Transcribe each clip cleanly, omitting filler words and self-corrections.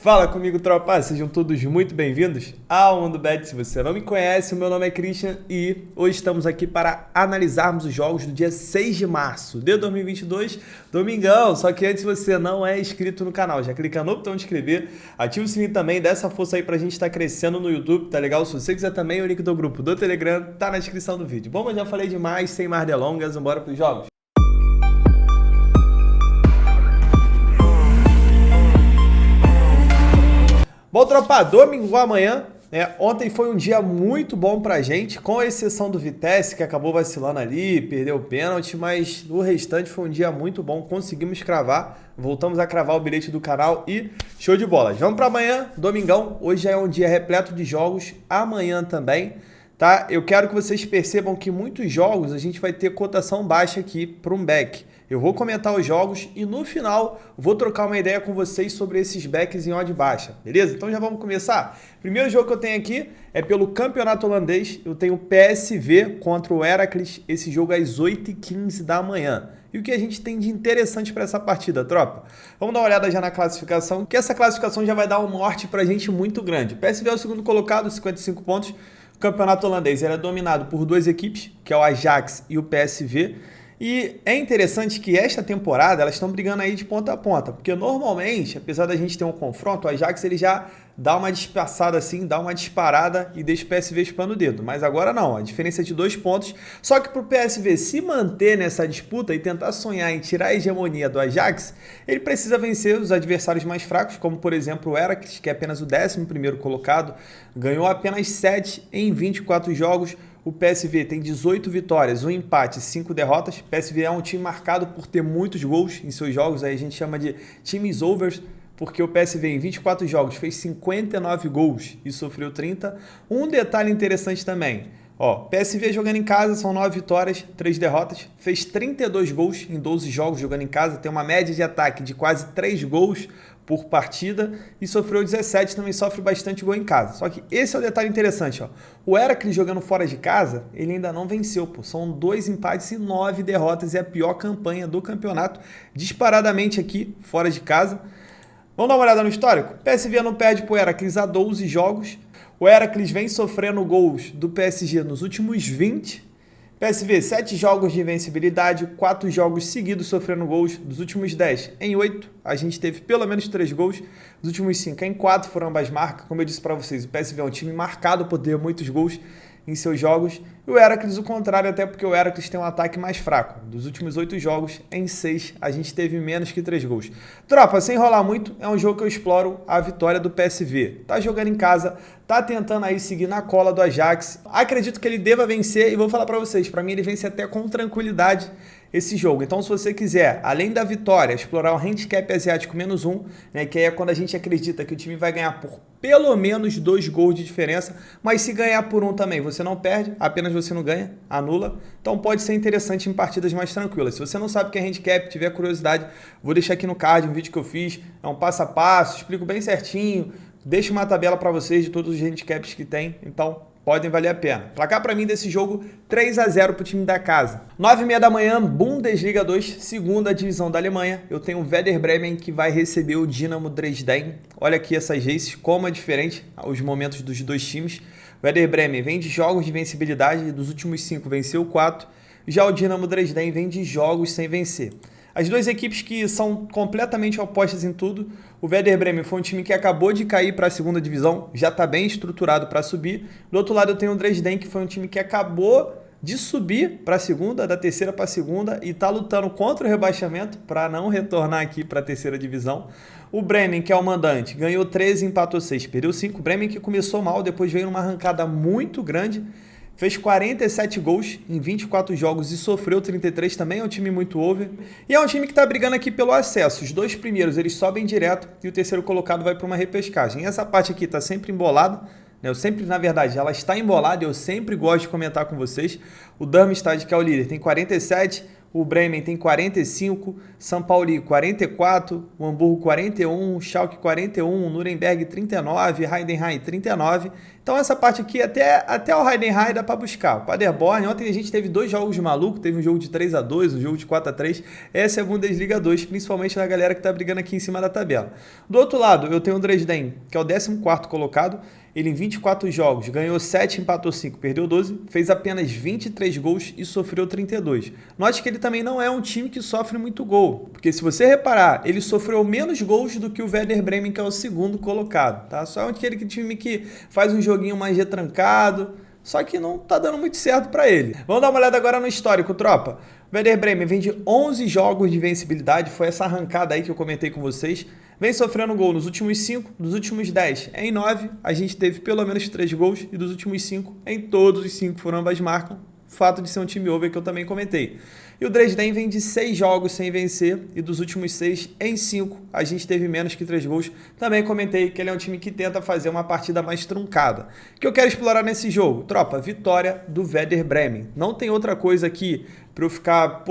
Fala comigo, tropa! Sejam todos muito bem-vindos ao Mundo Bet. Se você não me conhece, o meu nome é Christian e hoje estamos aqui para analisarmos os jogos do dia 6 de março de 2022, domingão. Só que antes, se você não é inscrito no canal, já clica no botão de inscrever, ativa o sininho também, dá essa força aí pra gente estar crescendo no YouTube, tá legal? Se você quiser também, o link do grupo do Telegram tá na descrição do vídeo. Bom, mas já falei demais, sem mais delongas, bora pros jogos. Bom, tropa, domingo amanhã, ontem foi um dia muito bom pra gente, com exceção do Vitesse, que acabou vacilando ali, perdeu o pênalti, mas no restante foi um dia muito bom, conseguimos cravar, voltamos a cravar o bilhete do canal e show de bola. Vamos pra amanhã, domingão, hoje já é um dia repleto de jogos, amanhã também, tá? Eu quero que vocês percebam que muitos jogos a gente vai ter cotação baixa aqui para um back. Eu vou comentar os jogos e no final vou trocar uma ideia com vocês sobre esses backs em odd baixa, beleza? Então já vamos começar? Primeiro jogo que eu tenho aqui é pelo campeonato holandês. Eu tenho o PSV contra o Heracles, esse jogo às 8h15 da manhã. E o que a gente tem de interessante para essa partida, tropa? Vamos dar uma olhada já na classificação, que essa classificação já vai dar um norte para a gente muito grande. O PSV é o segundo colocado, 55 pontos. O campeonato holandês era dominado por duas equipes, que é o Ajax e o PSV. E é interessante que esta temporada elas estão brigando aí de ponta a ponta, porque normalmente, apesar da gente ter um confronto, o Ajax ele já dá uma dispersada assim, dá uma disparada e deixa o PSV espando o dedo. Mas agora não, a diferença é de 2 pontos. Só que para o PSV se manter nessa disputa e tentar sonhar em tirar a hegemonia do Ajax, ele precisa vencer os adversários mais fracos, como por exemplo o Heracles, que é apenas o 11º colocado, ganhou apenas 7 em 24 jogos. O PSV tem 18 vitórias, 1 empate e 5 derrotas. O PSV é um time marcado por ter muitos gols em seus jogos, aí a gente chama de times overs, porque o PSV em 24 jogos fez 59 gols e sofreu 30. Um detalhe interessante também, PSV jogando em casa são 9 vitórias, 3 derrotas, fez 32 gols em 12 jogos jogando em casa, tem uma média de ataque de quase 3 gols por partida e sofreu 17, também sofre bastante gol em casa. Só que esse é o detalhe interessante, O Heracles jogando fora de casa, ele ainda não venceu, São 2 empates e 9 derrotas, é a pior campanha do campeonato, disparadamente aqui, fora de casa. Vamos dar uma olhada no histórico? PSV não perde para o Heracles há 12 jogos. O Heracles vem sofrendo gols do PSG nos últimos 20. PSV, 7 jogos de invencibilidade, 4 jogos seguidos sofrendo gols. Dos últimos 10, em 8, a gente teve pelo menos 3 gols. Dos últimos 5, em 4 foram ambas marcas. Como eu disse para vocês, o PSV é um time marcado por ter muitos gols em seus jogos. E o Heracles o contrário, até porque o Heracles tem um ataque mais fraco. Dos últimos 8 jogos, em 6, a gente teve menos que 3 gols. Tropa, sem enrolar muito, é um jogo que eu exploro a vitória do PSV. Tá jogando em casa, tá tentando aí seguir na cola do Ajax. Acredito que ele deva vencer e vou falar para vocês, para mim ele vence até com tranquilidade esse jogo. Então, se você quiser, além da vitória, explorar o handicap asiático -1, que aí é quando a gente acredita que o time vai ganhar por pelo menos 2 gols de diferença, mas se ganhar por 1 também, você não perde, apenas você não ganha, anula. Então pode ser interessante em partidas mais tranquilas. Se você não sabe o que é handicap, tiver curiosidade, vou deixar aqui no card um vídeo que eu fiz, é um passo a passo, explico bem certinho, deixo uma tabela para vocês de todos os handicaps que tem, então podem valer a pena. Placar para mim desse jogo, 3-0 para o time da casa. 9h30 da manhã, Bundesliga 2, segunda divisão da Alemanha. Eu tenho o Werder Bremen que vai receber o Dinamo Dresden. Olha aqui essas races, como é diferente os momentos dos dois times. O Werder Bremen vem de jogos de vencibilidade, e dos últimos 5 venceu 4. Já o Dinamo Dresden vem de jogos sem vencer. As duas equipes que são completamente opostas em tudo. O Werder Bremen foi um time que acabou de cair para a segunda divisão, já está bem estruturado para subir. Do outro lado eu tenho o Dresden, que foi um time que acabou de subir para a segunda, da terceira para a segunda, e está lutando contra o rebaixamento para não retornar aqui para a terceira divisão. O Bremen, que é o mandante, ganhou 13, empatou 6, perdeu 5. O Bremen que começou mal, depois veio numa arrancada muito grande, fez 47 gols em 24 jogos e sofreu 33, também é um time muito over. E é um time que está brigando aqui pelo acesso. Os 2 primeiros eles sobem direto e o terceiro colocado vai para uma repescagem. E essa parte aqui está sempre embolada. Eu sempre, na verdade, ela está embolada e eu sempre gosto de comentar com vocês. O Darmstadt, que é o líder, tem 47, o Bremen tem 45, São Paulo 44, o Hamburgo 41, Schalke 41, Nuremberg 39, Heidenheim 39. Então essa parte aqui, até o Heidenheim dá para buscar. O Paderborn, ontem a gente teve 2 jogos malucos, teve um jogo de 3-2, um jogo de 4-3. Essa é a Bundesliga 2, principalmente na galera que está brigando aqui em cima da tabela. Do outro lado, eu tenho o Dresden, que é o 14º colocado. Ele em 24 jogos ganhou 7, empatou 5, perdeu 12, fez apenas 23 gols e sofreu 32. Note que ele também não é um time que sofre muito gol, porque se você reparar, ele sofreu menos gols do que o Werder Bremen, que é o 2º colocado, tá? Só é aquele time que faz um joguinho mais retrancado, só que não tá dando muito certo para ele. Vamos dar uma olhada agora no histórico, tropa. O Werder Bremen vem de 11 jogos de invencibilidade, foi essa arrancada aí que eu comentei com vocês. Vem sofrendo gol nos últimos 5, dos últimos 10 em 9, a gente teve pelo menos 3 gols, e dos últimos 5, em todos os 5 foram ambas marcas. Fato de ser um time over que eu também comentei. E o Dresden vem de 6 jogos sem vencer, e dos últimos 6, em 5, a gente teve menos que 3 gols. Também comentei que ele é um time que tenta fazer uma partida mais truncada. O que eu quero explorar nesse jogo? Tropa, vitória do Werder Bremen. Não tem outra coisa aqui para eu ficar,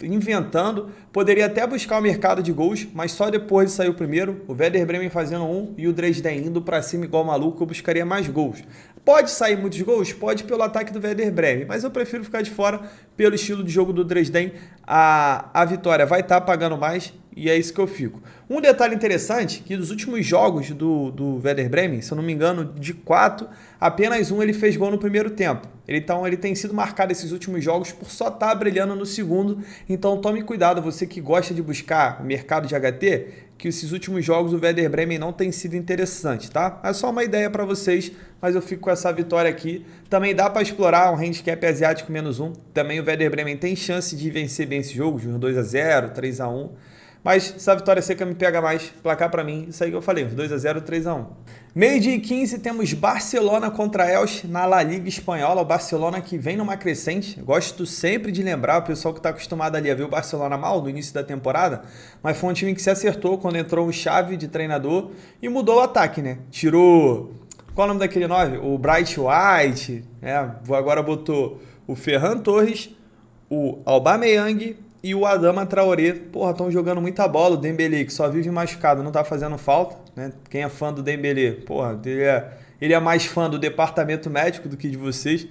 inventando. Poderia até buscar o mercado de gols, mas só depois de sair o primeiro, o Werder Bremen fazendo 1 e o Dresden indo para cima igual maluco, eu buscaria mais gols. Pode sair muitos gols? Pode pelo ataque do Werder Bremen, mas eu prefiro ficar de fora pelo estilo de jogo do Dresden. A vitória vai estar pagando mais e é isso que eu fico. Um detalhe interessante, que dos últimos jogos do Werder Bremen, se eu não me engano, de 4, apenas 1 ele fez gol no primeiro tempo. Então ele tem sido marcado esses últimos jogos por só estar brilhando no segundo. Então tome cuidado, você que gosta de buscar o mercado de HT, que esses últimos jogos do Werder Bremen não tem sido interessante, tá? É só uma ideia para vocês, mas eu fico com essa vitória aqui. Também dá para explorar um handicap asiático -1. Também o Werder Bremen tem chance de vencer bem esse jogo, de 2-0, 3-1. Mas essa vitória seca me pega mais, placar para mim, isso aí que eu falei, 2-0, 3-1. Meio-dia e 15 temos Barcelona contra Elche na La Liga Espanhola, o Barcelona que vem numa crescente. Gosto sempre de lembrar, o pessoal que está acostumado ali a ver o Barcelona mal no início da temporada, mas foi um time que se acertou quando entrou o Xavi de treinador e mudou o ataque, né? Tirou, qual é o nome daquele 9? O Bright White, agora botou o Ferran Torres, o Aubameyang e o Adama Traoré. Porra, estão jogando muita bola. O Dembélé, que só vive machucado, não tá fazendo falta, né? Quem é fã do Dembélé, porra, ele é mais fã do departamento médico do que de vocês.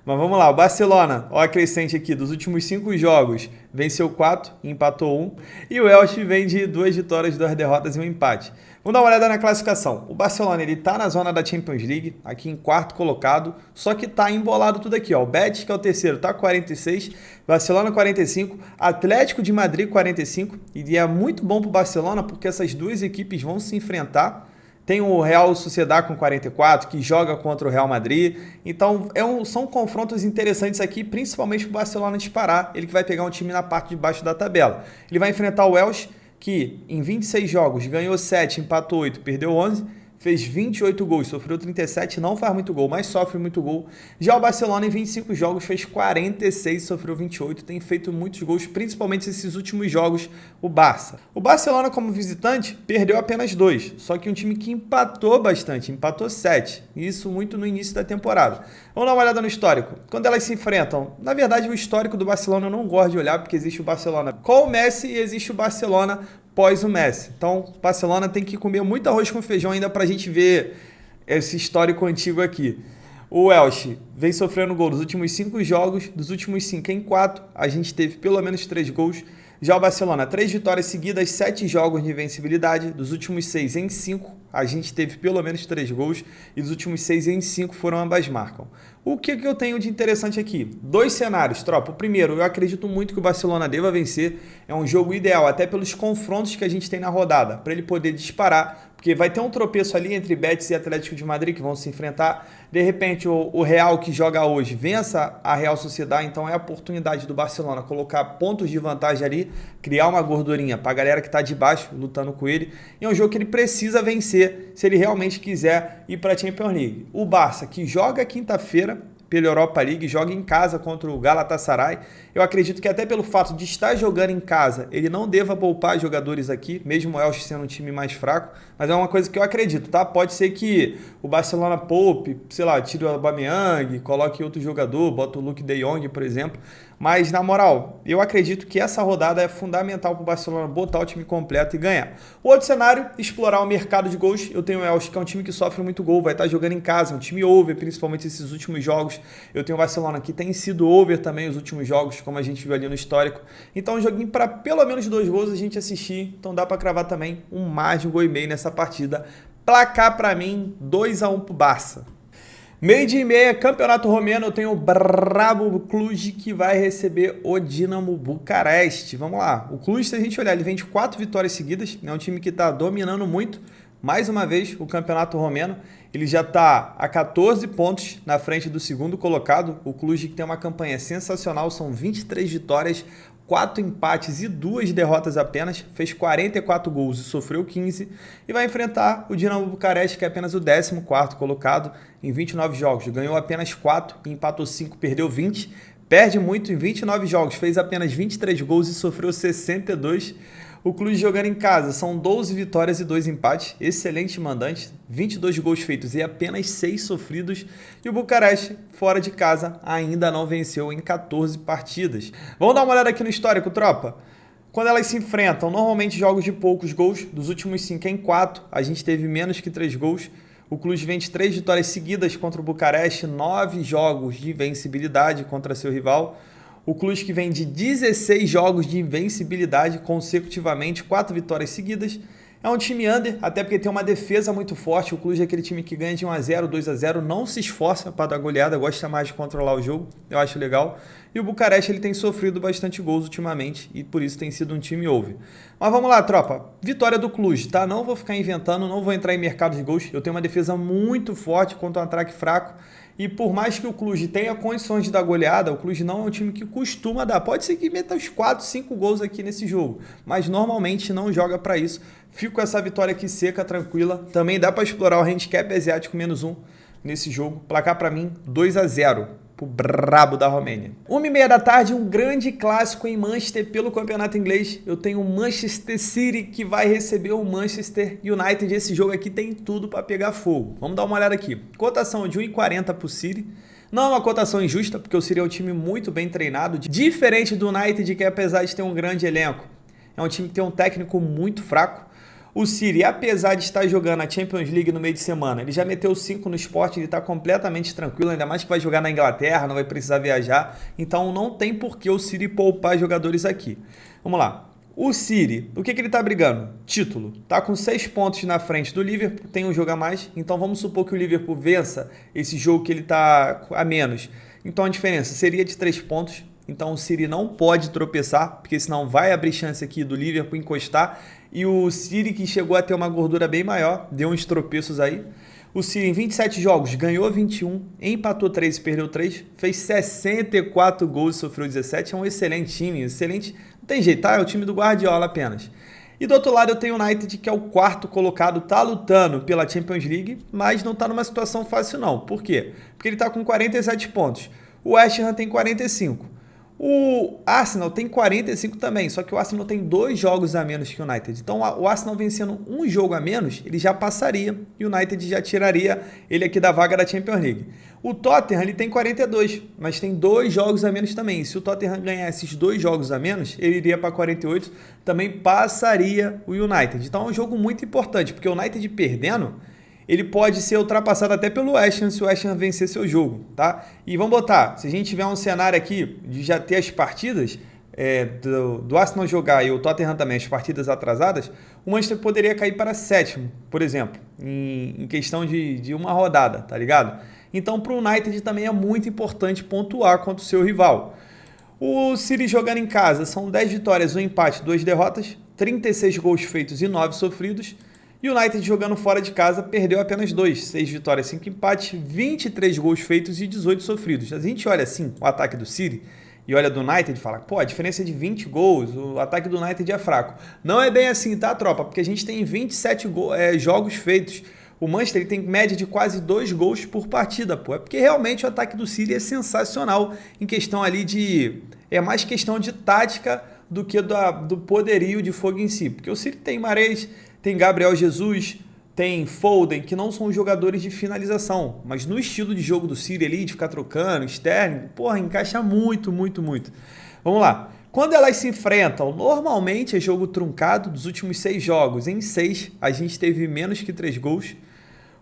Mas vamos lá, o Barcelona, ó a crescente aqui, dos últimos 5 jogos, venceu 4, empatou 1. E o Elche vem de 2 vitórias, 2 derrotas e um empate. Vamos dar uma olhada na classificação. O Barcelona, ele tá na zona da Champions League, aqui em 4º colocado, só que tá embolado tudo aqui, ó. O Betis, que é o terceiro, tá com 46, Barcelona 45, Atlético de Madrid 45, e é muito bom pro Barcelona porque essas duas equipes vão se enfrentar. Tem o Real Sociedad com 44, que joga contra o Real Madrid. Então, são confrontos interessantes aqui, principalmente para o Barcelona disparar. Ele que vai pegar um time na parte de baixo da tabela. Ele vai enfrentar o Elche, que em 26 jogos ganhou 7, empatou 8, perdeu 11. Fez 28 gols, sofreu 37, não faz muito gol, mas sofre muito gol. Já o Barcelona em 25 jogos fez 46, sofreu 28, tem feito muitos gols, principalmente esses últimos jogos, o Barça. O Barcelona como visitante perdeu apenas 2, só que um time que empatou bastante, empatou 7, isso muito no início da temporada. Vamos dar uma olhada no histórico. Quando elas se enfrentam, na verdade o histórico do Barcelona eu não gosto de olhar, porque existe o Barcelona com o Messi e existe o Barcelona pós o Messi. Então, o Barcelona tem que comer muito arroz com feijão ainda para a gente ver esse histórico antigo aqui. O Elche vem sofrendo gol dos últimos 5 jogos, dos últimos 5 em 4, a gente teve pelo menos 3 gols. Já o Barcelona, 3 vitórias seguidas, 7 jogos de invencibilidade, dos últimos 6 em 5, a gente teve pelo menos 3 gols, e dos últimos 6 em 5 foram ambas marcam. O que eu tenho de interessante aqui? 2 cenários, tropa. O primeiro, eu acredito muito que o Barcelona deva vencer. É um jogo ideal, até pelos confrontos que a gente tem na rodada, para ele poder disparar, porque vai ter um tropeço ali entre Betis e Atlético de Madrid, que vão se enfrentar. De repente, o Real, que joga hoje, vença a Real Sociedad, então é a oportunidade do Barcelona colocar pontos de vantagem ali, criar uma gordurinha para a galera que está de baixo, lutando com ele. E é um jogo que ele precisa vencer, se ele realmente quiser ir para a Champions League. O Barça, que joga quinta-feira pela Europa League, joga em casa contra o Galatasaray. Eu acredito que até pelo fato de estar jogando em casa, ele não deva poupar jogadores aqui, mesmo o Elche sendo um time mais fraco, mas é uma coisa que eu acredito, tá? Pode ser que o Barcelona poupe, sei lá, tire o Aubameyang, coloque outro jogador, bota o Luuk de Jong, por exemplo, Mas, na moral, eu acredito que essa rodada é fundamental para o Barcelona botar o time completo e ganhar. O outro cenário, explorar o mercado de gols. Eu tenho o Elche, que é um time que sofre muito gol, vai estar jogando em casa, um time over, principalmente esses últimos jogos. Eu tenho o Barcelona, que tem sido over também os últimos jogos, como a gente viu ali no histórico. Então, um joguinho para pelo menos 2 gols a gente assistir. Então, dá para cravar também mais de 1,5 gols nessa partida. Placar para mim, 2-1 pro Barça. 12h30, Campeonato Romeno, eu tenho o brabo Cluj que vai receber o Dinamo Bucareste. Vamos lá, o Cluj, se a gente olhar, ele vem de 4 vitórias seguidas, é um time que está dominando muito, mais uma vez, o Campeonato Romeno. Ele já está a 14 pontos na frente do segundo colocado, o Cluj que tem uma campanha sensacional, são 23 vitórias, 4 empates e 2 derrotas apenas, fez 44 gols e sofreu 15, e vai enfrentar o Dinamo Bucareste, que é apenas o 14º colocado em 29 jogos. Ganhou apenas 4, empatou 5, perdeu 20, perde muito em 29 jogos, fez apenas 23 gols e sofreu 62. O Cluj jogando em casa, são 12 vitórias e 2 empates, excelente mandante, 22 gols feitos e apenas 6 sofridos. E o Bucareste, fora de casa, ainda não venceu em 14 partidas. Vamos dar uma olhada aqui no histórico, tropa? Quando elas se enfrentam, normalmente jogos de poucos gols, dos últimos 5 em 4, a gente teve menos que 3 gols. O Cluj vem de 3 vitórias seguidas contra o Bucareste, 9 jogos de invencibilidade contra seu rival. O Cluj que vem de 16 jogos de invencibilidade consecutivamente, 4 vitórias seguidas. É um time under, até porque tem uma defesa muito forte. O Cluj é aquele time que ganha de 1-0, 2-0, não se esforça para dar goleada, gosta mais de controlar o jogo, eu acho legal. E o Bucareste ele tem sofrido bastante gols ultimamente e por isso tem sido um time over. Mas vamos lá, tropa. Vitória do Cluj, tá? Não vou ficar inventando, não vou entrar em mercado de gols. Eu tenho uma defesa muito forte contra um ataque fraco. E por mais que o Cluj tenha condições de dar goleada, o Cluj não é um time que costuma dar. Pode ser que meta uns 4, 5 gols aqui nesse jogo, mas normalmente não joga para isso. Fico com essa vitória aqui seca, tranquila. Também dá para explorar o handicap asiático -1 nesse jogo. Placar para mim 2-0 pro brabo da Romênia. 1h30 da tarde, um grande clássico em Manchester pelo campeonato inglês. Eu tenho o Manchester City que vai receber o Manchester United. Esse jogo aqui tem tudo para pegar fogo. Vamos dar uma olhada aqui. Cotação de 1,40 pro City. Não é uma cotação injusta, porque o City é um time muito bem treinado. Diferente do United, que apesar de ter um grande elenco, é um time que tem um técnico muito fraco. O City, apesar de estar jogando a Champions League no meio de semana, ele já meteu 5 no Sport, ele está completamente tranquilo, ainda mais que vai jogar na Inglaterra, não vai precisar viajar. Então não tem por que o City poupar jogadores aqui. Vamos lá. O City, o que ele está brigando? Título. Está com 6 pontos na frente do Liverpool, tem um jogo a mais. Então vamos supor que o Liverpool vença esse jogo que ele está a menos. Então a diferença seria de 3 pontos. Então o City não pode tropeçar, porque senão vai abrir chance aqui do Liverpool encostar. E o City, que chegou a ter uma gordura bem maior, deu uns tropeços aí. O City em 27 jogos ganhou 21, empatou 3 e perdeu 3, fez 64 gols e sofreu 17. É um excelente time, excelente. Não tem jeito, tá? É o time do Guardiola apenas. E do outro lado eu tenho o United, que é o 4º colocado, tá lutando pela Champions League, mas não tá numa situação fácil não. Por quê? Porque ele tá com 47 pontos. O West Ham tem 45. O Arsenal tem 45 também, só que o Arsenal tem 2 jogos a menos que o United. Então o Arsenal vencendo um jogo a menos, ele já passaria e o United já tiraria ele aqui da vaga da Champions League. O Tottenham ele tem 42, mas tem 2 jogos a menos também. E se o Tottenham ganhar esses 2 jogos a menos, ele iria para 48, também passaria o United. Então é um jogo muito importante, porque o United perdendo, ele pode ser ultrapassado até pelo West Ham se o West Ham vencer seu jogo, tá? E vamos botar, se a gente tiver um cenário aqui de já ter as partidas do Arsenal jogar e o Tottenham também, as partidas atrasadas, o Manchester poderia cair para 7º, por exemplo, em questão de uma rodada, tá ligado? Então para o United também é muito importante pontuar contra o seu rival. O City jogando em casa são 10 vitórias, 1 empate, 2 derrotas, 36 gols feitos e 9 sofridos. E o United jogando fora de casa perdeu apenas 2, 6 vitórias, 5 empates, 23 gols feitos e 18 sofridos. A gente olha assim o ataque do City e olha do United e fala, pô, a diferença é de 20 gols, o ataque do United é fraco. Não é bem assim, tá, tropa? Porque a gente tem 27 jogos feitos. O Manchester ele tem média de quase 2 gols por partida, pô. É porque realmente o ataque do City é sensacional em questão ali de... É mais questão de tática do que do poderio de fogo em si. Porque o City tem Mahrez, tem Gabriel Jesus, tem Foden, que não são jogadores de finalização, mas no estilo de jogo do City ali, de ficar trocando, Sterling, porra, encaixa muito, muito, muito. Vamos lá. Quando elas se enfrentam, normalmente é jogo truncado. Dos últimos 6 jogos, em 6 a gente teve menos que 3 gols.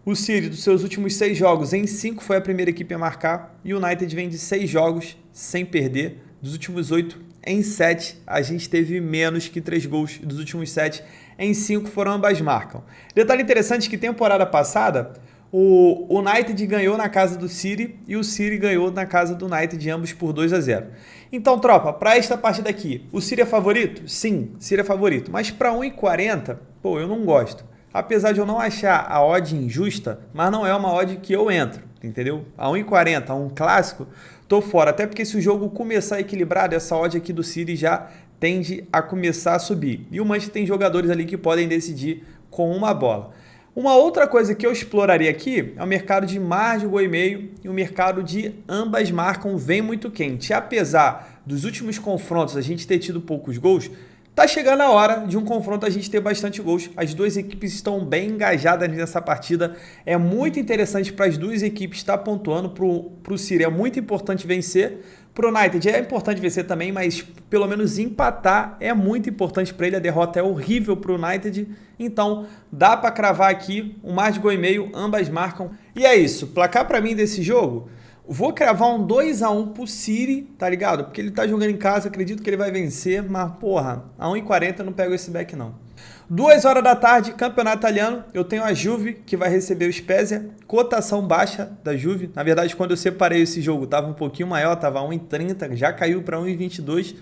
O City, dos seus últimos 6 jogos, em 5 foi a primeira equipe a marcar. E o United vem de 6 jogos sem perder. Dos últimos 8, em 7 a gente teve menos que 3 gols. E dos últimos 7, em 5 foram ambas marcam. Detalhe interessante que temporada passada o United ganhou na casa do City e o City ganhou na casa do United, ambos por 2-0. Então, tropa, para esta partida aqui, o City é favorito? Sim, City é favorito. Mas para 1,40, pô, eu não gosto. Apesar de eu não achar a odd injusta, mas não é uma odd que eu entro, entendeu? A 1,40, um clássico, tô fora. Até porque se o jogo começar equilibrado, essa odd aqui do City já tende a começar a subir. E o Manchester tem jogadores ali que podem decidir com uma bola. Uma outra coisa que eu exploraria aqui é o mercado de mais de 1,5 e o mercado de ambas marcam vem muito quente. Apesar dos últimos confrontos a gente ter tido poucos gols, tá chegando a hora de um confronto a gente ter bastante gols. As duas equipes estão bem engajadas nessa partida. É muito interessante para as duas equipes estar pontuando. Para o City é muito importante vencer. Para o United é importante vencer também, mas pelo menos empatar é muito importante para ele. A derrota é horrível para o United. Então dá para cravar aqui um mais de 1,5, ambas marcam. E é isso. Placar para mim desse jogo, vou cravar um 2-1 pro City, tá ligado? Porque ele tá jogando em casa, acredito que ele vai vencer, mas porra, a 1,40 eu não pego esse back não. 2 horas da tarde, campeonato italiano, eu tenho a Juve que vai receber o Spezia, cotação baixa da Juve. Na verdade, quando eu separei esse jogo, tava um pouquinho maior, tava 1,30, já caiu para 1,22.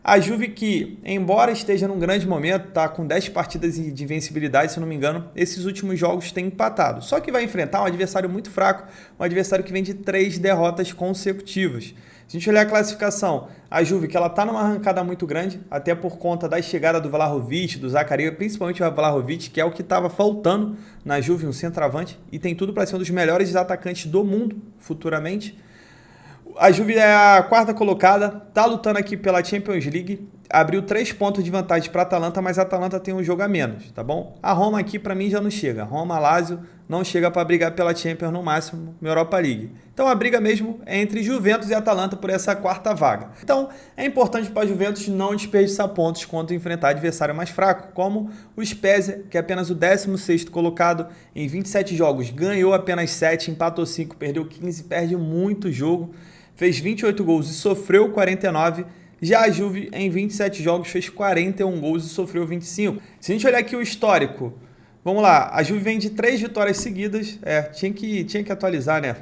A Juve que, embora esteja num grande momento, tá com 10 partidas de invencibilidade, se eu não me engano, esses últimos jogos tem empatado. Só que vai enfrentar um adversário muito fraco, um adversário que vem de 3 derrotas consecutivas. Se a gente olhar a classificação, a Juve, que ela tá numa arrancada muito grande, até por conta da chegada do Vlahovic, do Zakaria, principalmente o Vlahovic, que é o que estava faltando na Juve, um centroavante, e tem tudo para ser um dos melhores atacantes do mundo futuramente. A Juve é a 4ª colocada, tá lutando aqui pela Champions League, abriu 3 pontos de vantagem para a Atalanta, mas a Atalanta tem um jogo a menos, tá bom? A Roma aqui para mim já não chega, Roma, Lazio não chega para brigar pela Champions no máximo, na Europa League. Então a briga mesmo é entre Juventus e Atalanta por essa 4ª vaga. Então é importante para a Juventus não desperdiçar pontos quando enfrentar adversário mais fraco, como o Spezia, que é apenas o 16º colocado em 27 jogos, ganhou apenas 7, empatou 5, perdeu 15, perde muito jogo. Fez 28 gols e sofreu 49. Já a Juve, em 27 jogos, fez 41 gols e sofreu 25. Se a gente olhar aqui o histórico, vamos lá. A Juve vem de 3 vitórias seguidas. Tinha que atualizar, né?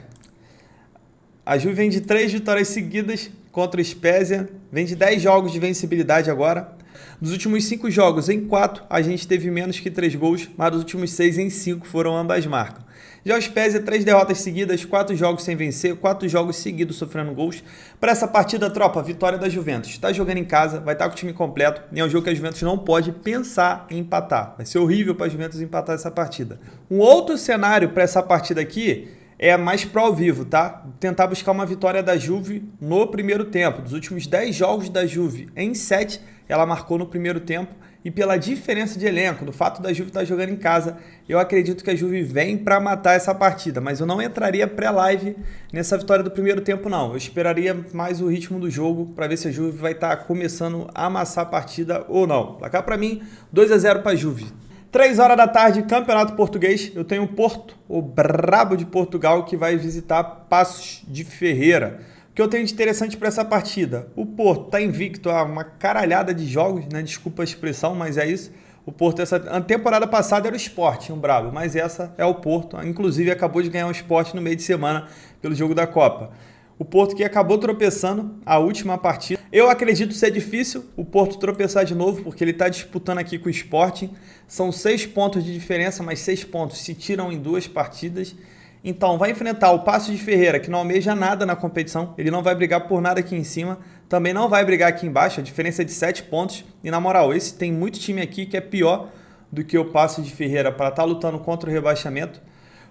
A Juve vem de 3 vitórias seguidas contra o Spezia. Vem de 10 jogos de vencibilidade agora. Dos últimos 5 jogos, em 4, a gente teve menos que 3 gols, mas dos últimos 6, em 5, foram ambas marcas. Já o Spezia, 3 derrotas seguidas, 4 jogos sem vencer, 4 jogos seguidos sofrendo gols. Para essa partida, tropa, vitória da Juventus. Está jogando em casa, vai estar com o time completo, e é um jogo que a Juventus não pode pensar em empatar. Vai ser horrível para a Juventus empatar essa partida. Um outro cenário para essa partida aqui é mais pro ao vivo, tá? Tentar buscar uma vitória da Juve no primeiro tempo. Dos últimos 10 jogos da Juve, em 7, ela marcou no primeiro tempo. E pela diferença de elenco, do fato da Juve estar jogando em casa, eu acredito que a Juve vem para matar essa partida. Mas eu não entraria pré-live nessa vitória do primeiro tempo, não. Eu esperaria mais o ritmo do jogo para ver se a Juve vai estar começando a amassar a partida ou não. Placar para mim, 2-0 para a Juve. 3 horas da tarde, Campeonato Português. Eu tenho o Porto, o brabo de Portugal, que vai visitar Paços de Ferreira. O que eu tenho de interessante para essa partida? O Porto está invicto a uma caralhada de jogos, né? Desculpa a expressão, mas é isso. O Porto, a temporada passada era o Sport, um brabo, mas essa é o Porto. Inclusive, acabou de ganhar um Sport no meio de semana pelo jogo da Copa. O Porto que acabou tropeçando a última partida. Eu acredito ser difícil o Porto tropeçar de novo, porque ele está disputando aqui com o Sporting. São 6 pontos de diferença, mas 6 pontos se tiram em 2 partidas. Então, vai enfrentar o Paços de Ferreira, que não almeja nada na competição. Ele não vai brigar por nada aqui em cima. Também não vai brigar aqui embaixo. A diferença é de 7 pontos. E, na moral, esse tem muito time aqui que é pior do que o Paços de Ferreira para estar lutando contra o rebaixamento.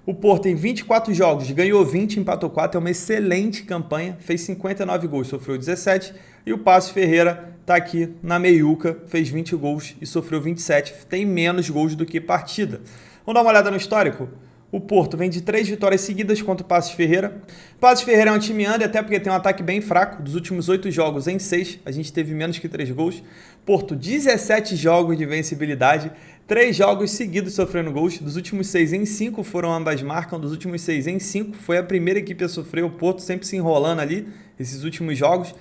O Porto tem 24 jogos, ganhou 20, empatou 4. É uma excelente campanha. Fez 59 gols, sofreu 17. E o Paços de Ferreira está aqui na meiuca, fez 20 gols e sofreu 27. Tem menos gols do que partida. Vamos dar uma olhada no histórico? O Porto vem de 3 vitórias seguidas contra o Paços Ferreira. O Paços Ferreira é um time under, até porque tem um ataque bem fraco. Dos últimos 8 jogos, em 6, a gente teve menos que 3 gols. Porto, 17 jogos de vencibilidade, 3 jogos seguidos sofrendo gols. Dos últimos 6, em 5 foram ambas marcam. Dos últimos 6, em 5 foi a primeira equipe a sofrer. O Porto sempre se enrolando ali, esses últimos jogos.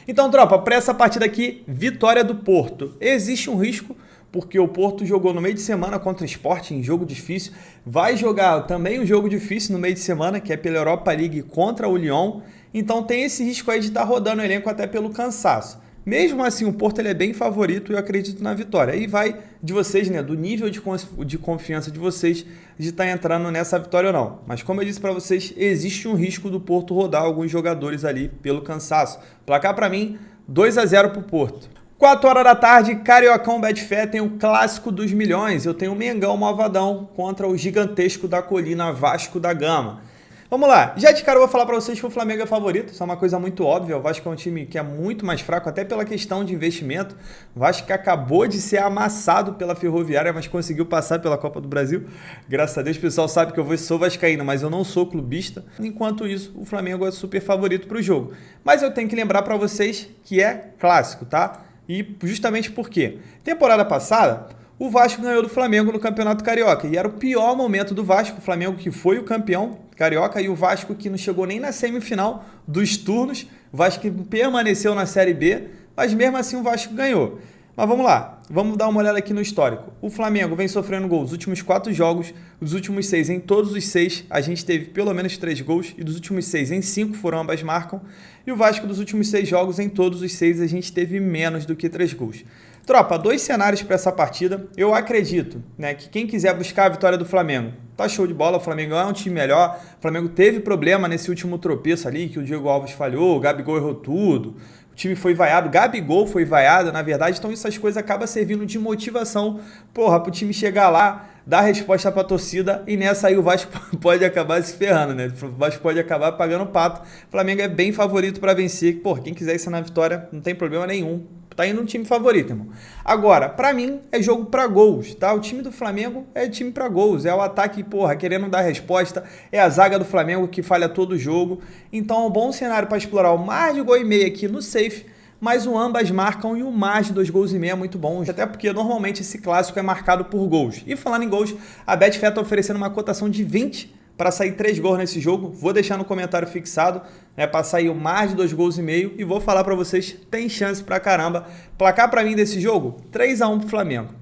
Então, tropa, para essa partida aqui, vitória do Porto. Existe um risco, porque o Porto jogou no meio de semana contra o Sport, em jogo difícil. Vai jogar também um jogo difícil no meio de semana, que é pela Europa League contra o Lyon. Então tem esse risco aí de estar rodando o elenco até pelo cansaço. Mesmo assim, o Porto ele é bem favorito e eu acredito na vitória. Aí vai de vocês, né, do nível de confiança de vocês de estar entrando nessa vitória ou não. Mas como eu disse para vocês, existe um risco do Porto rodar alguns jogadores ali pelo cansaço. Placar para mim, 2-0 para o Porto. 4 horas da tarde, Cariocão Betfair tem o clássico dos milhões. Eu tenho o Mengão Malvadão contra o gigantesco da colina Vasco da Gama. Vamos lá, já de cara eu vou falar para vocês que o Flamengo é favorito, isso é uma coisa muito óbvia. O Vasco é um time que é muito mais fraco, até pela questão de investimento. O Vasco que acabou de ser amassado pela Ferroviária, mas conseguiu passar pela Copa do Brasil. Graças a Deus, o pessoal sabe que eu sou vascaíno, mas eu não sou clubista. Enquanto isso, o Flamengo é super favorito para o jogo. Mas eu tenho que lembrar para vocês que é clássico, tá? E justamente por quê? Temporada passada, o Vasco ganhou do Flamengo no Campeonato Carioca. E era o pior momento do Vasco. O Flamengo que foi o campeão carioca e o Vasco que não chegou nem na semifinal dos turnos. O Vasco que permaneceu na Série B, mas mesmo assim o Vasco ganhou. Mas vamos lá, vamos dar uma olhada aqui no histórico. O Flamengo vem sofrendo gols nos últimos 4 jogos, dos últimos 6, em todos os 6, a gente teve pelo menos 3 gols, e dos últimos 6, em 5 foram ambas marcam. E o Vasco, dos últimos 6 jogos, em todos os 6, a gente teve menos do que 3 gols. Tropa, 2 cenários para essa partida. Eu acredito, né, que quem quiser buscar a vitória do Flamengo, tá show de bola, o Flamengo é um time melhor, o Flamengo teve problema nesse último tropeço ali, que o Diego Alves falhou, o Gabigol errou tudo, o time foi vaiado, o Gabigol foi vaiado, na verdade, então essas coisas acabam servindo de motivação, pro time chegar lá, dar resposta pra torcida, e nessa aí o Vasco pode acabar se ferrando, né? O Vasco pode acabar pagando pato. O Flamengo é bem favorito para vencer, quem quiser ir na vitória, não tem problema nenhum. Tá indo um time favorito, irmão. Agora, pra mim, é jogo pra gols, tá? O time do Flamengo é time pra gols. É o ataque, querendo dar resposta. É a zaga do Flamengo que falha todo o jogo. Então, é um bom cenário pra explorar o mais de gol e meio aqui no safe. Mas o ambas marcam e o mais de 2 gols e meio é muito bom. Até porque, normalmente, esse clássico é marcado por gols. E falando em gols, a Betfair tá oferecendo uma cotação de 20 para sair 3 gols nesse jogo. Vou deixar no comentário fixado, né, para sair o mais de 2 gols e meio, e vou falar para vocês, tem chance pra caramba. Placar para mim desse jogo, 3-1 pro Flamengo.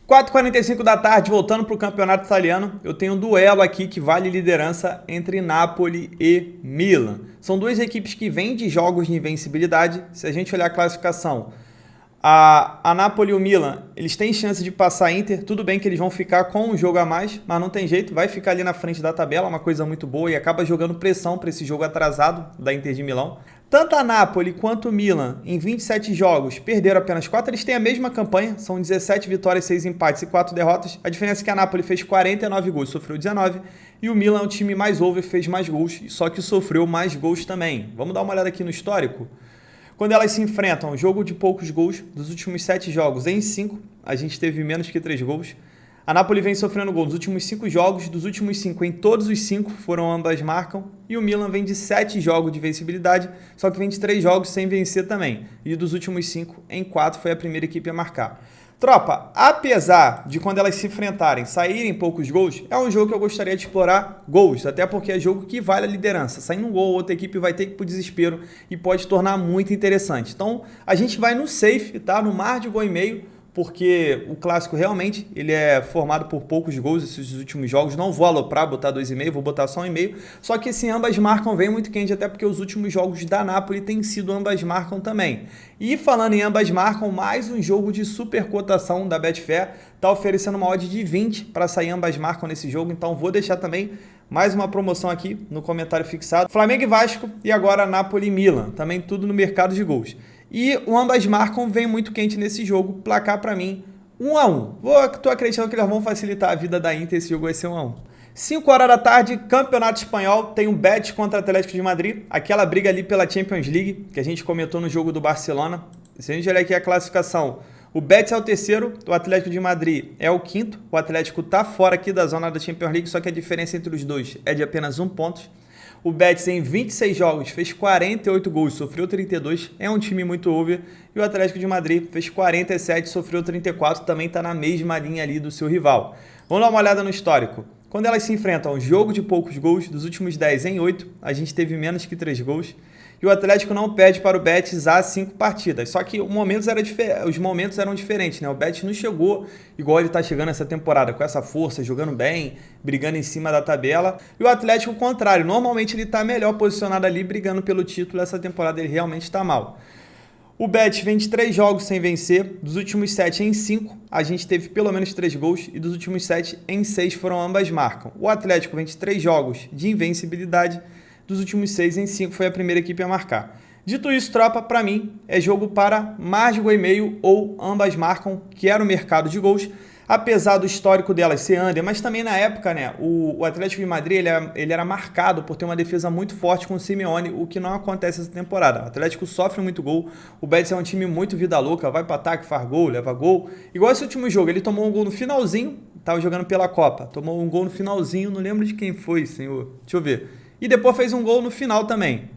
4h45 da tarde, voltando para o campeonato italiano, eu tenho um duelo aqui que vale liderança entre Napoli e Milan. São 2 equipes que vêm de jogos de invencibilidade. Se a gente olhar a classificação, a Napoli e o Milan, eles têm chance de passar a Inter. Tudo bem que eles vão ficar com um jogo a mais, mas não tem jeito, vai ficar ali na frente da tabela, uma coisa muito boa, e acaba jogando pressão para esse jogo atrasado da Inter de Milão. Tanto a Napoli quanto o Milan, em 27 jogos, perderam apenas 4. Eles têm a mesma campanha, são 17 vitórias, 6 empates e 4 derrotas. A diferença é que a Napoli fez 49 gols, sofreu 19. E o Milan é o time mais over, fez mais gols, só que sofreu mais gols também. Vamos dar uma olhada aqui no histórico? Quando elas se enfrentam, jogo de poucos gols, dos últimos 7 jogos, em 5, a gente teve menos que 3 gols. A Napoli vem sofrendo gol nos últimos 5 jogos, dos últimos 5, em todos os 5 foram ambas marcam. E o Milan vem de 7 jogos de vencibilidade, só que vem de 3 jogos sem vencer também. E dos últimos 5, em 4 foi a primeira equipe a marcar. Tropa, apesar de quando elas se enfrentarem saírem poucos gols, é um jogo que eu gostaria de explorar gols, até porque é jogo que vale a liderança. Saindo um gol, outra equipe vai ter que ir pro desespero e pode tornar muito interessante. Então, a gente vai no safe, tá? No mar de gol e meio, porque o clássico realmente ele é formado por poucos gols esses últimos jogos. Não vou aloprar, botar 2,5, vou botar só 1,5. Só que esse ambas marcam vem muito quente, até porque os últimos jogos da Napoli têm sido ambas marcam também. E falando em ambas marcam, mais um jogo de super cotação da Betfair. Tá oferecendo uma odd de 20 para sair ambas marcam nesse jogo, então vou deixar também mais uma promoção aqui no comentário fixado. Flamengo e Vasco e agora Napoli e Milan, também tudo no mercado de gols. E o ambas marcam vem muito quente nesse jogo, placar para mim 1-1. Tô acreditando que eles vão facilitar a vida da Inter, esse jogo vai ser 1-1. 5 horas da tarde, Campeonato Espanhol, tem um Betis contra Atlético de Madrid, aquela briga ali pela Champions League, que a gente comentou no jogo do Barcelona. Se a gente olhar aqui a classificação, O Betis é o terceiro, o Atlético de Madrid é o quinto. O Atlético está fora aqui da zona da Champions League, só que a diferença entre os dois é de apenas 1 ponto. O Betis em 26 jogos fez 48 gols, sofreu 32, é um time muito over. E o Atlético de Madrid fez 47, sofreu 34, também está na mesma linha ali do seu rival. Vamos dar uma olhada no histórico. Quando elas se enfrentam, jogo de poucos gols, dos últimos 10 em 8, a gente teve menos que 3 gols. E o Atlético não perde para o Betis há 5 partidas. Só que os momentos eram diferentes, né? O Betis não chegou igual ele está chegando essa temporada, com essa força, jogando bem, brigando em cima da tabela. E o Atlético, o contrário, normalmente ele está melhor posicionado ali, brigando pelo título. Essa temporada ele realmente está mal. O Betis vem de 3 jogos sem vencer, dos últimos 7 em 5, a gente teve pelo menos 3 gols, e dos últimos 7 em 6 foram ambas marcam. O Atlético vem de 3 jogos de invencibilidade, dos últimos 6 em 5 foi a primeira equipe a marcar. Dito isso, tropa, para mim, é jogo para mais de gol e meio ou ambas marcam, que era o mercado de gols, apesar do histórico delas ser under, mas também na época, né, o Atlético de Madrid ele era marcado por ter uma defesa muito forte com o Simeone, o que não acontece essa temporada. O Atlético sofre muito gol, o Betis é um time muito vida louca, vai para ataque, faz gol, leva gol. Igual esse último jogo, ele tomou um gol no finalzinho, estava jogando pela Copa, tomou um gol no finalzinho, não lembro de quem foi, senhor, deixa eu ver. E depois fez um gol no final também.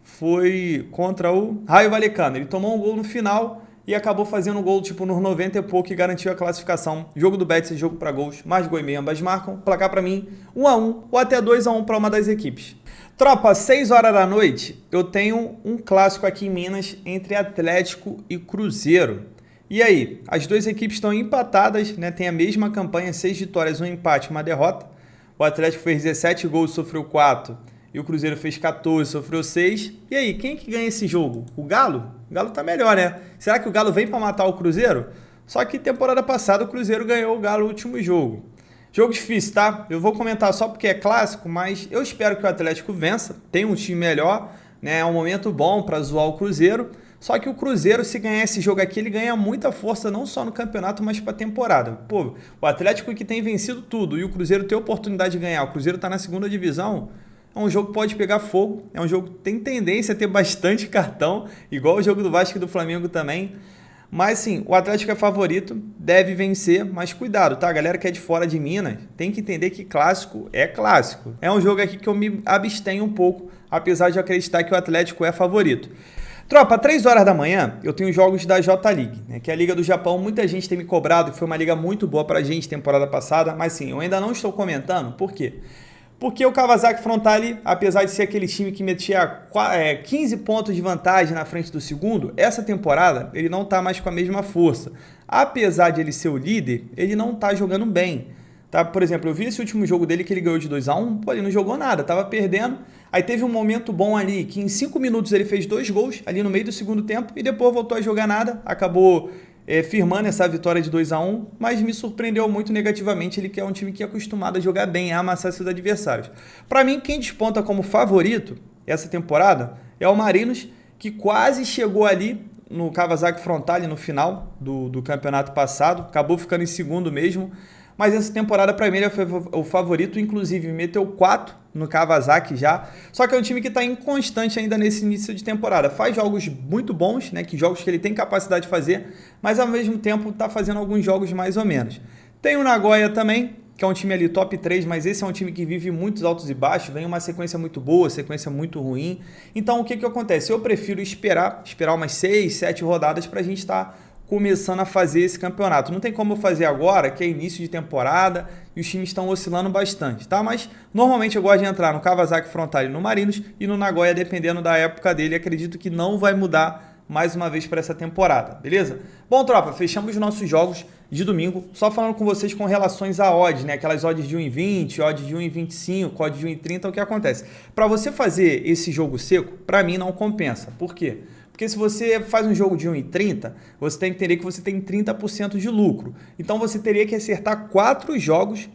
Foi contra o Rayo Vallecano. Ele tomou um gol no final e acabou fazendo um gol tipo nos 90 e pouco e garantiu a classificação. Jogo do Betis é jogo para gols, mais gol e meio, ambas marcam. Placar para mim, 1-1 ou até 2-1 para uma das equipes. Tropa, 6 horas da noite, eu tenho um clássico aqui em Minas entre Atlético e Cruzeiro. E aí, as duas equipes estão empatadas, né? Tem a mesma campanha, 6 vitórias, 1 empate, uma derrota. O Atlético fez 17 gols, sofreu 4. E o Cruzeiro fez 14, sofreu 6. E aí, quem que ganha esse jogo? O Galo? O Galo tá melhor, né? Será que o Galo vem para matar o Cruzeiro? Só que temporada passada o Cruzeiro ganhou o Galo no último jogo. Jogo difícil, tá? Eu vou comentar só porque é clássico, mas eu espero que o Atlético vença. Tem um time melhor, né? É um momento bom para zoar o Cruzeiro. Só que o Cruzeiro, se ganhar esse jogo aqui, ele ganha muita força, não só no campeonato, mas para a temporada. Pô, o Atlético que tem vencido tudo e o Cruzeiro tem oportunidade de ganhar. O Cruzeiro está na segunda divisão, é um jogo que pode pegar fogo, é um jogo que tem tendência a ter bastante cartão, igual o jogo do Vasco e do Flamengo também. Mas sim, o Atlético é favorito, deve vencer, mas cuidado, tá? A galera que é de fora de Minas tem que entender que clássico é clássico. É um jogo aqui que eu me abstenho um pouco, apesar de acreditar que o Atlético é favorito. Tropa, 3 horas da manhã eu tenho jogos da J-League, né, que é a Liga do Japão. Muita gente tem me cobrado, que foi uma liga muito boa pra gente temporada passada, mas sim, eu ainda não estou comentando. Por quê? Porque o Kawasaki Frontale, apesar de ser aquele time que metia 15 pontos de vantagem na frente do segundo, essa temporada ele não está mais com a mesma força. Apesar de ele ser o líder, ele não está jogando bem. Tá? Por exemplo, eu vi esse último jogo dele que ele ganhou de 2-1, pô, ele não jogou nada, tava perdendo. Aí teve um momento bom ali, que em 5 minutos ele fez 2 gols, ali no meio do segundo tempo, e depois voltou a jogar nada, acabou firmando essa vitória de 2-1, mas me surpreendeu muito negativamente, ele que é um time que é acostumado a jogar bem, a amassar seus adversários. Para mim, quem desponta como favorito essa temporada é o Marinos, que quase chegou ali no Kawasaki Frontale no final do campeonato passado, acabou ficando em segundo mesmo, mas essa temporada para mim ele foi o favorito, inclusive meteu 4 no Kawasaki já, só que é um time que está inconstante ainda nesse início de temporada, faz jogos muito bons, né, que jogos que ele tem capacidade de fazer, mas ao mesmo tempo está fazendo alguns jogos mais ou menos. Tem o Nagoya também, que é um time ali top 3, mas esse é um time que vive muitos altos e baixos, vem uma sequência muito boa, sequência muito ruim, então o que acontece? Eu prefiro esperar umas 6, 7 rodadas para a gente estar começando a fazer esse campeonato. Não tem como eu fazer agora, que é início de temporada e os times estão oscilando bastante, tá? Mas normalmente eu gosto de entrar no Kawasaki Frontale, no Marinos e no Nagoya, dependendo da época dele. Acredito que não vai mudar mais uma vez para essa temporada, beleza? Bom, tropa, fechamos os nossos jogos de domingo, só falando com vocês com relações a odds, né? Aquelas odds de 1,20, odds de 1,25, odds de 1,30, o que acontece? Para você fazer esse jogo seco, para mim não compensa. Por quê? Porque se você faz um jogo de 1,30, você tem que entender que você tem 30% de lucro. Então você teria que acertar 4 jogos,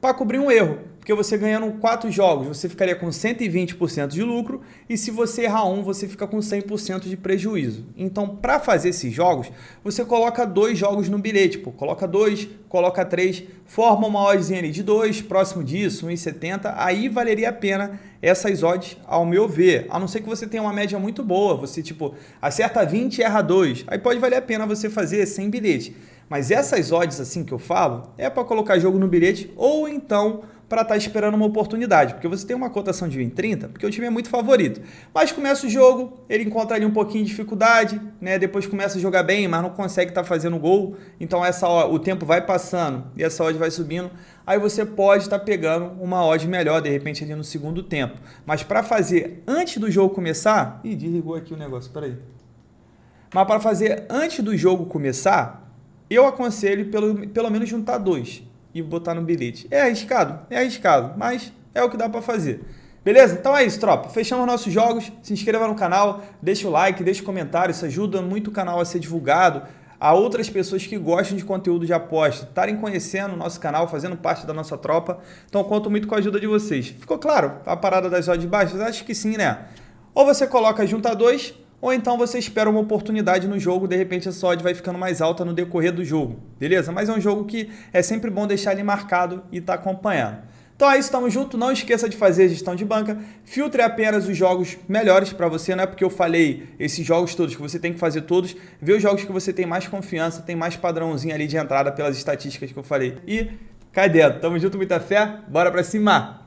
para cobrir um erro. porque você ganhando 4 jogos, você ficaria com 120% de lucro, e se você errar um, você fica com 100% de prejuízo. Então, para fazer esses jogos, você coloca 2 jogos no bilhete, pô, coloca 2, coloca 3, forma uma oddzinha ali de 2, próximo disso, 1,70, aí valeria a pena essas odds, ao meu ver, a não ser que você tenha uma média muito boa, você tipo acerta 20 e erra 2, aí pode valer a pena você fazer sem bilhete. Mas essas odds assim que eu falo, é para colocar jogo no bilhete ou então para estar esperando uma oportunidade, porque você tem uma cotação de 1,30, porque o time é muito favorito. Mas começa o jogo, ele encontra ali um pouquinho de dificuldade, né? Depois começa a jogar bem, mas não consegue estar fazendo gol, então o tempo vai passando e essa odd vai subindo, aí você pode estar pegando uma odd melhor, de repente ali no segundo tempo. Mas para fazer antes do jogo começar... Ih, desligou aqui o negócio, peraí. Mas para fazer antes do jogo começar, eu aconselho pelo menos juntar 2 e botar no bilhete. É arriscado, mas é o que dá para fazer. Beleza? Então é isso, tropa. Fechamos nossos jogos. Se inscreva no canal, deixa o like, deixa o comentário. Isso ajuda muito o canal a ser divulgado, a outras pessoas que gostam de conteúdo de aposta estarem conhecendo o nosso canal, fazendo parte da nossa tropa. Então eu conto muito com a ajuda de vocês. Ficou claro a parada das odds baixas? Acho que sim, né? Ou você coloca junta 2, ou então você espera uma oportunidade no jogo, de repente a sua odd vai ficando mais alta no decorrer do jogo, beleza? Mas é um jogo que é sempre bom deixar ali marcado e estar acompanhando. Então é isso, tamo junto, não esqueça de fazer a gestão de banca, filtre apenas os jogos melhores para você, não é porque eu falei esses jogos todos que você tem que fazer todos, vê os jogos que você tem mais confiança, tem mais padrãozinho ali de entrada pelas estatísticas que eu falei. E cai dentro, tamo junto, muita fé, bora pra cima!